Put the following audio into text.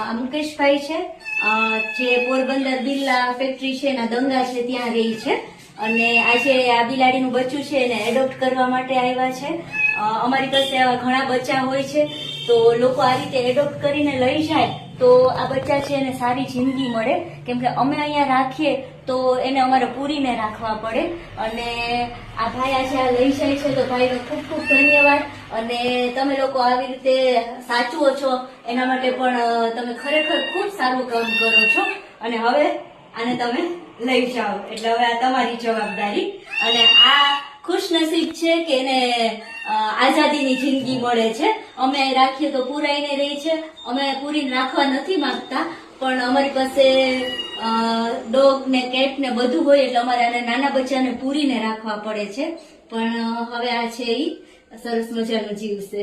આ મુકેશભાઈ છે, જે પોરબંદર બિરલા ફેક્ટરી છે એના દંગા છે ત્યાં રહી છે, અને આજે આ બિલાડીનું બચ્ચું છે એને એડોપ્ટ કરવા માટે આવ્યા છે. અમારી પાસે આવા ઘણા બચ્ચા હોય છે, તો લોકો આ રીતે એડોપ્ટ કરીને લઈ જાય તો આ બચ્ચા છે એને સારી જિંદગી મળે, કેમ કે અમે અહીંયા રાખીએ તો એને અમારે પૂરીને રાખવા પડે. અને આ ભાઈ આજે આ લઈ જાય છે તો ભાઈનો ખૂબ ખૂબ ધન્યવાદ. અને તમે લોકો આવી રીતે સાચવો છો એના માટે પણ તમે ખરેખર ખૂબ સારું કામ કરો છો. અને હવે આને તમે લઈ જાઓ એટલે હવે આ તમારી જવાબદારી. અને આ ખુશનસીબ છે કે એને આઝાદીની જિંદગી મળે છે. અમે રાખીએ તો પૂરાઈને રહી છે, અમે પૂરીને રાખવા નથી માંગતા, પણ અમારી પાસે ડોગ ને કેટ ને બધું હોય એટલે અમારે આને નાના બચ્ચાને પૂરીને રાખવા પડે છે. પણ હવે આ છે ઈ સરસ મજાનું જીવ છે.